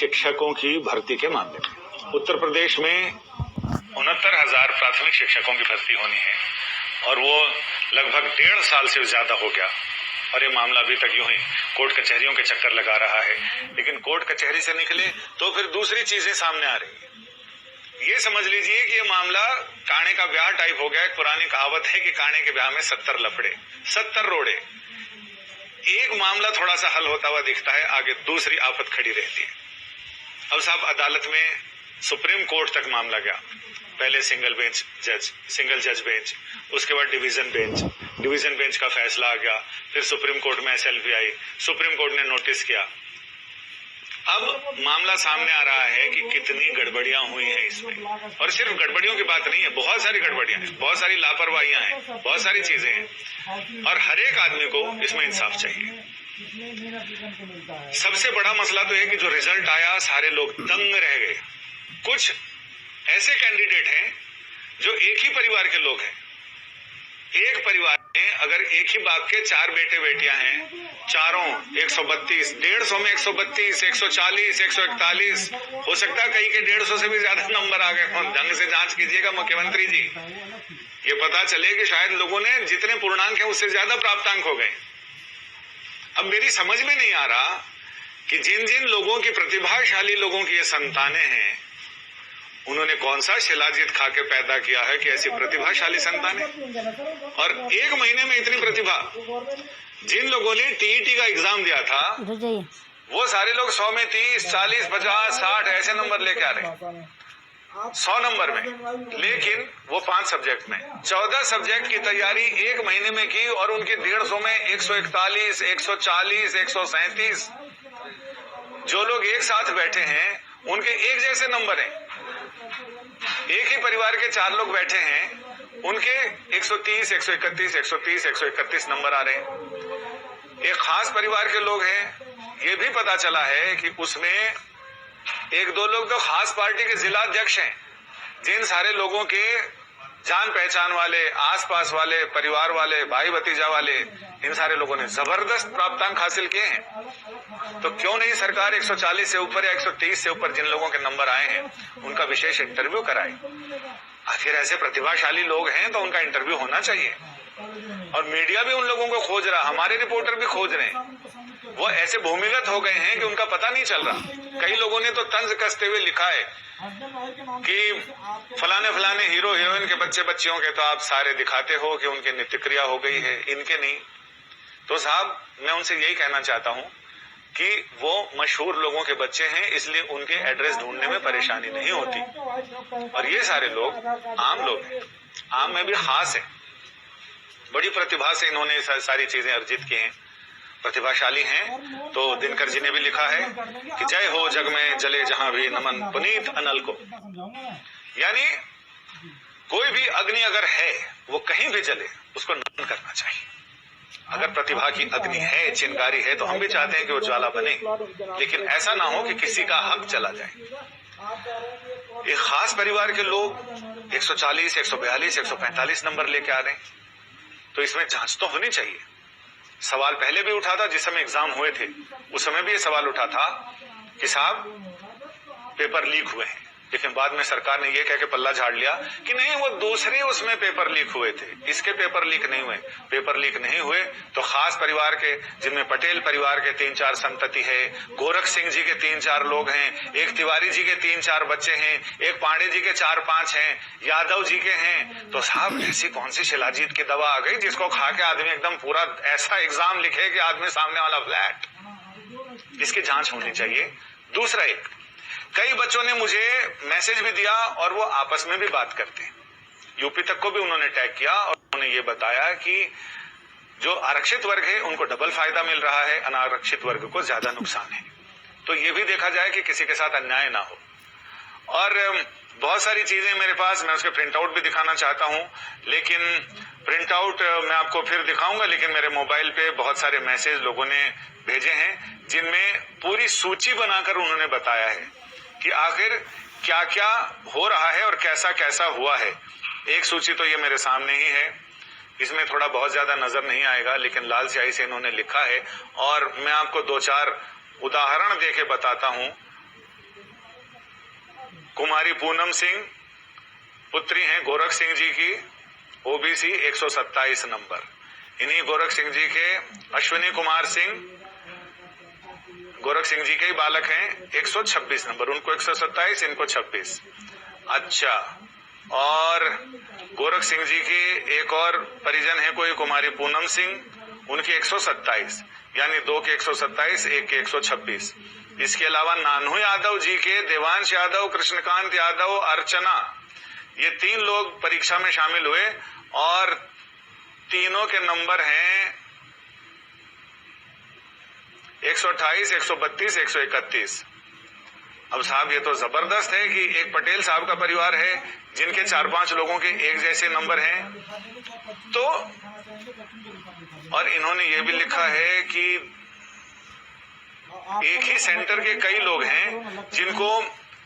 शिक्षकों की भर्ती के मामले में उत्तर प्रदेश में 69,000 प्राथमिक शिक्षकों की भर्ती होनी है और वो लगभग 1.5 साल से ज्यादा हो गया और ये मामला अभी तक यूं ही कोर्ट कचहरियों के चक्कर लगा रहा है। लेकिन कोर्ट कचहरी से निकले तो फिर दूसरी चीजें सामने आ रही है। ये समझ लीजिए कि ये मामला काने का ब्याह टाइप हो गया। एक पुरानी कहावत है कि काने के ब्याह में 70 लफड़े 70 रोड़े। एक मामला थोड़ा सा हल होता हुआ दिखता है, आगे दूसरी आफत खड़ी रहती है। अब साहब अदालत में सुप्रीम कोर्ट तक मामला गया। पहले सिंगल जज बेंच, उसके बाद डिवीजन बेंच का फैसला आ गया, फिर सुप्रीम कोर्ट में SLP आई, सुप्रीम कोर्ट ने नोटिस किया। अब मामला सामने आ रहा है कि कितनी गड़बड़ियां हुई हैं इसमें। और सिर्फ गड़बड़ियों की बात नहीं है, बहुत सारी गड़बड़ियां हैं, बहुत सारी लापरवाहियां हैं, बहुत सारी चीजें हैं और हर एक आदमी को इसमें इंसाफ चाहिए। सबसे बड़ा मसला तो है कि जो रिजल्ट आया सारे लोग दंग रह गए। कुछ ऐसे कैंडिडेट हैं जो एक ही परिवार के लोग हैं। एक परिवार में अगर एक ही बाप के 4 बेटे बेटियां हैं, चारों 132, 150 में 132, 140, 141, हो सकता है कहीं के 150 से भी ज्यादा नंबर आ गए। ढंग से जांच कीजिएगा मुख्यमंत्री जी, ये पता चले कि शायद लोगों ने जितने पूर्णांक हैं उससे ज्यादा प्राप्तांक हो गए। अब मेरी समझ में नहीं आ रहा कि जिन जिन लोगों की, प्रतिभाशाली लोगों की ये संतानें हैं, उन्होंने कौन सा शिलाजीत खा के पैदा किया है कि ऐसी प्रतिभाशाली संतानें। और 1 महीने में इतनी प्रतिभा। जिन लोगों ने TET का एग्जाम दिया था वो सारे लोग 100 में 30, 40, 50, 60 ऐसे नंबर लेके आ रहे 100 नंबर में, लेकिन वो 5 सब्जेक्ट में 14 सब्जेक्ट की तैयारी 1 महीने में की और उनके 150 में 141, 140, 137। जो लोग एक साथ बैठे हैं उनके एक जैसे नंबर हैं। एक ही परिवार के 4 लोग बैठे हैं, उनके 130, 131, 130, 131 नंबर आ रहे हैं। एक खास परिवार के लोग हैं, ये भी पता चला है कि उसमें 1-2 लोग तो खास पार्टी के जिला अध्यक्ष हैं। जिन सारे लोगों के जान पहचान वाले, आसपास वाले, परिवार वाले, भाई भतीजा वाले, इन सारे लोगों ने जबरदस्त प्राप्तांक हासिल किए हैं। तो क्यों नहीं सरकार 140 से ऊपर या 130 से ऊपर जिन लोगों के नंबर आए हैं उनका विशेष इंटरव्यू कराए। आखिर ऐसे प्रतिभाशाली लोग हैं तो उनका इंटरव्यू होना चाहिए। और मीडिया भी उन लोगों को खोज रहा, हमारे रिपोर्टर भी खोज रहे हैं। वो ऐसे भूमिगत हो गए हैं कि उनका पता नहीं चल रहा। कई लोगों ने तो तंज कसते हुए लिखा है कि फलाने हीरो हीरोइन के बच्चे बच्चियों के तो आप सारे दिखाते हो कि उनकी नित्य क्रिया हो गई है, इनके नहीं। तो साहब मैं उनसे यही कहना चाहता हूं कि वो मशहूर लोगों के बच्चे हैं, इसलिए उनके एड्रेस ढूंढने में परेशानी नहीं होती। और ये सारे लोग आम लोग हैं, आम में भी खास है। बड़ी प्रतिभा से इन्होंने सारी चीजें अर्जित की हैं, प्रतिभाशाली हैं। तो दिनकर जी ने भी लिखा है कि जय हो जग में जले जहां भी नमन पुनीत अनल को। यानी कोई भी अग्नि अगर है वो कहीं भी जले, उसको नमन करना चाहिए। अगर प्रतिभा की अग्नि है, चिंगारी है, तो हम भी चाहते हैं कि वो ज्वाला बने, लेकिन ऐसा ना हो कि किसी का हक चला जाए। एक खास परिवार के लोग 140, 142, 145 नंबर लेके आ रहे हैं, तो इसमें जांच तो होनी चाहिए। सवाल पहले भी उठा था, जिस समय एग्जाम हुए थे उस समय भी ये सवाल उठा था कि साहब पेपर लीक हुए हैं, लेकिन बाद में सरकार ने ये कह के पल्ला झाड़ लिया कि नहीं वो दूसरे उसमें पेपर लीक हुए थे, इसके पेपर लीक नहीं हुए। पेपर लीक नहीं हुए तो खास परिवार के, जिनमें पटेल परिवार के 3-4 संतति है, गोरख सिंह जी के 3-4 लोग हैं, एक तिवारी जी के 3-4 बच्चे हैं, एक पांडे जी के 4-5 हैं, यादव जी के हैं। तो साहब ऐसी कौन सी शिलाजीत की दवा आ गई जिसको खा के आदमी एकदम पूरा ऐसा एग्जाम लिखे कि आदमी सामने वाला फ्लैट। इसकी जांच होनी चाहिए। दूसरा, एक कई बच्चों ने मुझे मैसेज भी दिया और वो आपस में भी बात करते हैं। यूपी तक को भी उन्होंने टैग किया और उन्होंने ये बताया कि जो आरक्षित वर्ग है उनको डबल फायदा मिल रहा है, अनारक्षित वर्ग को ज्यादा नुकसान है। तो ये भी देखा जाए कि किसी के साथ अन्याय ना हो। और बहुत सारी चीजें मेरे पास, मैं उसके प्रिंट आउट भी दिखाना चाहता हूं, लेकिन प्रिंट आउट मैं आपको फिर दिखाऊंगा। लेकिन मेरे मोबाइल पे बहुत सारे मैसेज लोगों ने भेजे हैं जिनमें पूरी सूची बनाकर उन्होंने बताया है कि आखिर क्या क्या हो रहा है और कैसा कैसा हुआ है। एक सूची तो ये मेरे सामने ही है, इसमें थोड़ा बहुत ज्यादा नजर नहीं आएगा, लेकिन लाल स्याही से इन्होंने लिखा है और मैं आपको 2-4 उदाहरण देके बताता हूं कुमारी पूनम सिंह पुत्री हैं गोरख सिंह जी की, ओबीसी 127 नंबर। इन्हीं गोरख सिंह जी के अश्विनी कुमार सिंह, गोरख सिंह जी के ही बालक हैं, 126 नंबर। उनको 127, इनको 26। अच्छा, और गोरख सिंह जी के एक और परिजन है कोई, कुमारी पूनम सिंह, उनकी 127, यानी 2 के 127, 1 के 126। इसके अलावा नानू यादव जी के देवांश यादव, कृष्णकांत यादव, अर्चना, ये 3 लोग परीक्षा में शामिल हुए और तीनों के नंबर हैं 128, 132, 131। अब साहब ये तो जबरदस्त है कि एक पटेल साहब का परिवार है जिनके 4-5 लोगों के एक जैसे नंबर हैं, तो और इन्होंने ये भी लिखा है कि एक ही सेंटर के कई लोग हैं जिनको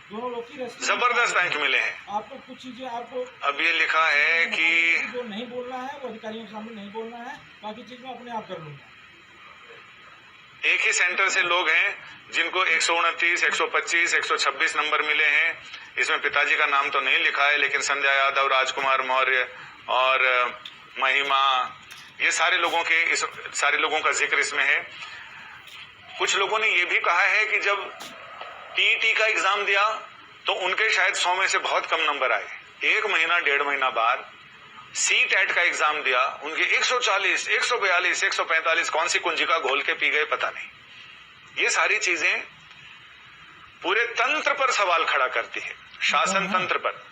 जबरदस्त अंक मिले हैं। आपको कुछ चीजें आपको अब ये लिखा है कि जो नहीं बोलना है वो अधिकारियों के सामने नहीं बोलना है, बाकी चीज मैं अपने आप कर लूंगा। एक ही सेंटर से लोग हैं जिनको 129, 125, 126 नंबर मिले हैं। इसमें पिताजी का नाम तो नहीं लिखा है, लेकिन संध्या यादव, राजकुमार मौर्य और महिमा, ये सारे लोगों का जिक्र इसमें है। कुछ लोगों ने ये भी कहा है कि जब टीईटी का एग्जाम दिया तो उनके शायद 100 में से बहुत कम नंबर आए। 1 महीना 1.5 महीना बाद सीटेट का एग्जाम दिया, उनके 140, 142, 145 कौन सी कुंजिका घोल के पी गए पता नहीं। ये सारी चीजें पूरे तंत्र पर सवाल खड़ा करती है, शासन तंत्र पर,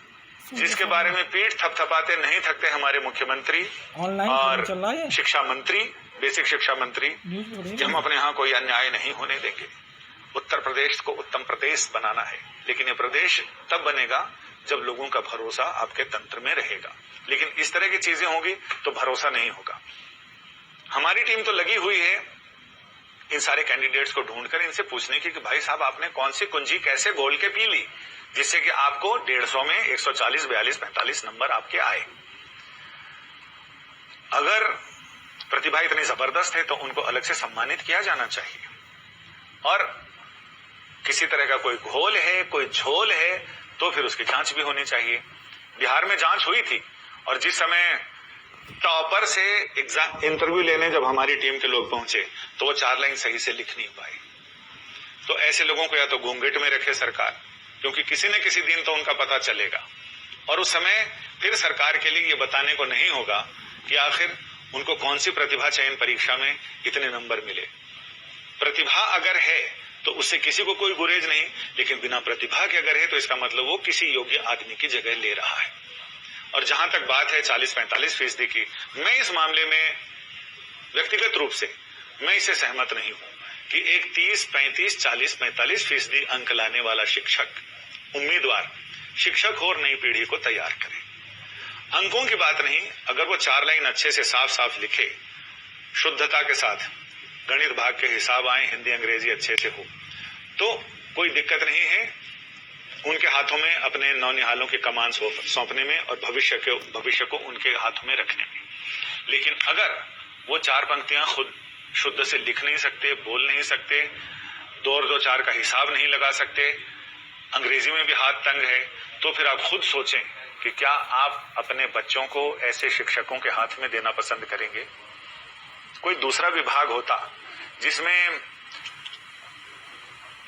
जिसके बारे में पीठ थपथपाते नहीं थकते हमारे मुख्यमंत्री और शिक्षा मंत्री, बेसिक शिक्षा मंत्री, कि हम अपने यहाँ कोई अन्याय नहीं होने देंगे। उत्तर प्रदेश को उत्तम प्रदेश बनाना है, लेकिन ये प्रदेश तब बनेगा जब लोगों का भरोसा आपके तंत्र में रहेगा। लेकिन इस तरह की चीजें होंगी तो भरोसा नहीं होगा। हमारी टीम तो लगी हुई है इन सारे कैंडिडेट्स को ढूंढकर इनसे पूछने की कि भाई साहब आपने कौन सी कुंजी कैसे घोल के पी ली जिससे कि आपको 150 में 140, 42, 45 नंबर आपके आए। अगर प्रतिभा इतनी जबरदस्त है तो उनको अलग से सम्मानित किया जाना चाहिए। और किसी तरह का कोई घोल है, कोई झोल है, तो फिर उसकी जांच भी होनी चाहिए। बिहार में जांच हुई थी और जिस समय टॉपर से एग्जाम इंटरव्यू लेने जब हमारी टीम के लोग पहुंचे तो वो 4 लाइन सही से लिख नहीं पाए। तो ऐसे लोगों को या तो घूंघट में रखे सरकार, क्योंकि किसी न किसी दिन तो उनका पता चलेगा और उस समय फिर सरकार के लिए ये बताने को नहीं होगा कि आखिर उनको कौन सी प्रतिभा चयन परीक्षा में इतने नंबर मिले। प्रतिभा अगर है तो उससे किसी को कोई गुरेज नहीं, लेकिन बिना प्रतिभा के अगर है तो इसका मतलब वो किसी योग्य आदमी की जगह ले रहा है। और जहां तक बात है 40-45% की, मैं इस मामले में व्यक्तिगत रूप से मैं इससे सहमत नहीं हूं कि एक 30, 35, 40, 45% अंक लाने वाला शिक्षक उम्मीदवार शिक्षक हो और नई पीढ़ी को तैयार करे। अंकों की बात नहीं, अगर वो 4 लाइन अच्छे से साफ साफ लिखे, शुद्धता के साथ, गणित भाग के हिसाब आए, हिंदी अंग्रेजी अच्छे से हो, तो कोई दिक्कत नहीं है उनके हाथों में अपने नौनिहालों की कमान सौंपने में और भविष्य को उनके हाथों में रखने में। लेकिन अगर वो 4 पंक्तियां खुद शुद्ध से लिख नहीं सकते, बोल नहीं सकते, 2 और 2 4 का हिसाब नहीं लगा सकते, अंग्रेजी में भी हाथ तंग है, तो फिर आप खुद सोचें कि क्या आप अपने बच्चों को ऐसे शिक्षकों के हाथ में देना पसंद करेंगे। कोई दूसरा विभाग होता जिसमें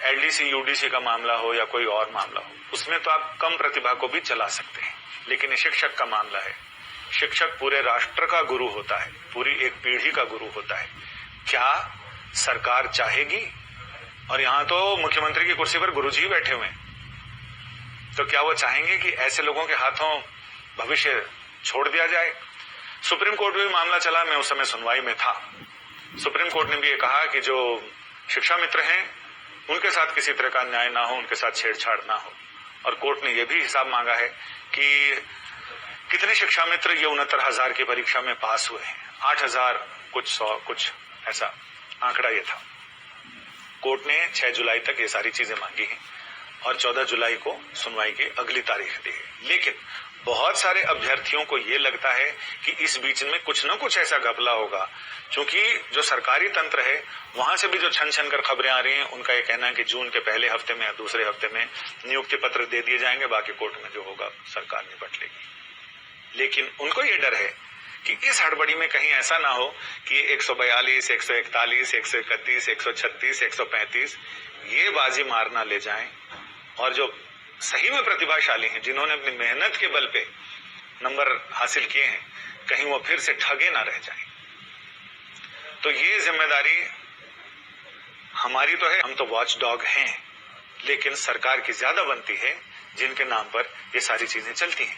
एलडीसी यूडीसी का मामला हो या कोई और मामला हो, उसमें तो आप कम प्रतिभा को भी चला सकते हैं, लेकिन ये शिक्षक का मामला है। शिक्षक पूरे राष्ट्र का गुरु होता है, पूरी एक पीढ़ी का गुरु होता है। क्या सरकार चाहेगी, और यहां तो मुख्यमंत्री की कुर्सी पर गुरुजी बैठे हुए हैं, तो क्या वो चाहेंगे कि ऐसे लोगों के हाथों भविष्य छोड़ दिया जाए। सुप्रीम कोर्ट में भी मामला चला, मैं उस समय सुनवाई में था। सुप्रीम कोर्ट ने भी ये कहा कि जो शिक्षा मित्र हैं उनके साथ किसी तरह का अन्याय ना हो, उनके साथ छेड़छाड़ ना हो। और कोर्ट ने यह भी हिसाब मांगा है कि कितने शिक्षा मित्र ये 69,000 की परीक्षा में पास हुए हैं, 8,000 कुछ 100 कुछ ऐसा आंकड़ा ये था। कोर्ट ने 6 जुलाई तक ये सारी चीजें मांगी हैं और 14 जुलाई को सुनवाई की अगली तारीख दी है। लेकिन बहुत सारे अभ्यर्थियों को ये लगता है कि इस बीच में कुछ न कुछ ऐसा घपला होगा, क्योंकि जो सरकारी तंत्र है वहां से भी जो छन छन कर खबरें आ रही हैं, उनका ये कहना है कि जून के पहले हफ्ते में या दूसरे हफ्ते में नियुक्ति पत्र दे दिए जाएंगे, बाकी कोर्ट में जो होगा सरकार निपट लेगी। लेकिन उनको ये डर है कि इस हड़बड़ी में कहीं ऐसा ना हो कि 142, 141, 131, 136, 135 ये बाजी मारना ले जाएं, और जो सही में प्रतिभाशाली हैं, जिन्होंने अपनी मेहनत के बल पे नंबर हासिल किए हैं, कहीं वो फिर से ठगे ना रह जाएं। तो ये जिम्मेदारी हमारी तो है, हम तो वॉच डॉग हैं, लेकिन सरकार की ज्यादा बनती है जिनके नाम पर ये सारी चीजें चलती हैं।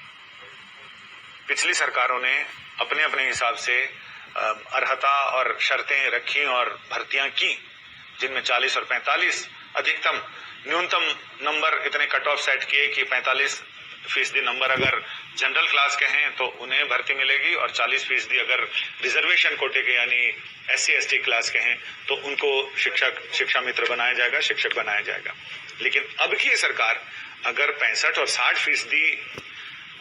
पिछली सरकारों ने अपने अपने हिसाब से अर्हता और शर्तें रखी और भर्तियां की, जिनमें 40 और 45 अधिकतम न्यूनतम नंबर इतने कट ऑफ सेट किए कि 45% नंबर अगर जनरल क्लास के हैं तो उन्हें भर्ती मिलेगी, और 40% अगर रिजर्वेशन कोटे के यानी SC/ST क्लास के हैं तो उनको शिक्षा मित्र बनाया जाएगा, शिक्षक बनाया जाएगा। लेकिन अब की सरकार अगर 65 और 60%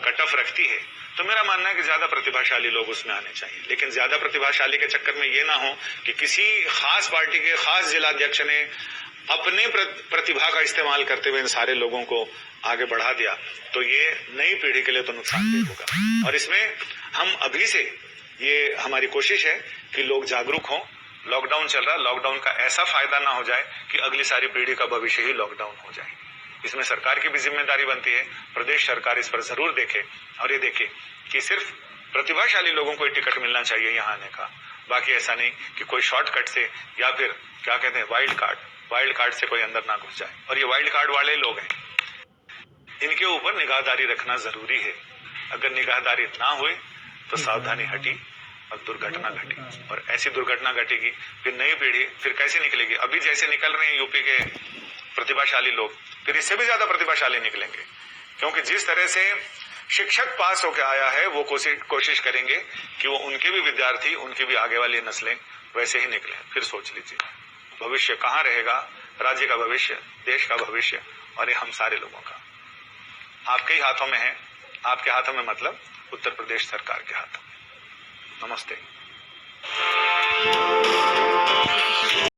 कट ऑफ रखती है तो मेरा मानना है कि ज्यादा प्रतिभाशाली लोग उसमें आने चाहिए। लेकिन ज्यादा प्रतिभाशाली के चक्कर में ये ना हो कि किसी खास पार्टी के खास जिलाध्यक्ष ने अपने प्रतिभा का इस्तेमाल करते हुए इन सारे लोगों को आगे बढ़ा दिया, तो ये नई पीढ़ी के लिए तो नुकसानदेह होगा। और इसमें हम अभी से ये हमारी कोशिश है कि लोग जागरूक हों। लॉकडाउन चल रहा, लॉकडाउन का ऐसा फायदा ना हो जाए कि अगली सारी पीढ़ी का भविष्य ही लॉकडाउन हो जाए। इसमें सरकार की भी जिम्मेदारी बनती है, प्रदेश सरकार इस पर जरूर देखे और ये देखे कि सिर्फ प्रतिभाशाली लोगों को टिकट मिलना चाहिए यहाँ आने का, बाकी ऐसा नहीं कि कोई शॉर्टकट से या फिर क्या कहते हैं वाइल्ड कार्ड से कोई अंदर ना घुस जाए। और ये वाइल्ड कार्ड वाले लोग हैं, इनके ऊपर निगाहदारी रखना जरूरी है। अगर निगाहदारी ना हुई तो सावधानी हटी और दुर्घटना घटी, और ऐसी दुर्घटना घटेगी फिर नई पीढ़ी फिर कैसे निकलेगी। अभी जैसे निकल रहे हैं यूपी के प्रतिभाशाली लोग, फिर इससे भी ज्यादा प्रतिभाशाली निकलेंगे, क्योंकि जिस तरह से शिक्षक पास होकर आया है वो कोशिश करेंगे कि वो उनके भी विद्यार्थी, उनकी भी आगे वाली नस्लें वैसे ही निकले। फिर सोच लीजिए भविष्य कहाँ रहेगा, राज्य का भविष्य, देश का भविष्य, और ये हम सारे लोगों का आपके ही हाथों में है। आपके हाथों में मतलब उत्तर प्रदेश सरकार के हाथों में। नमस्ते।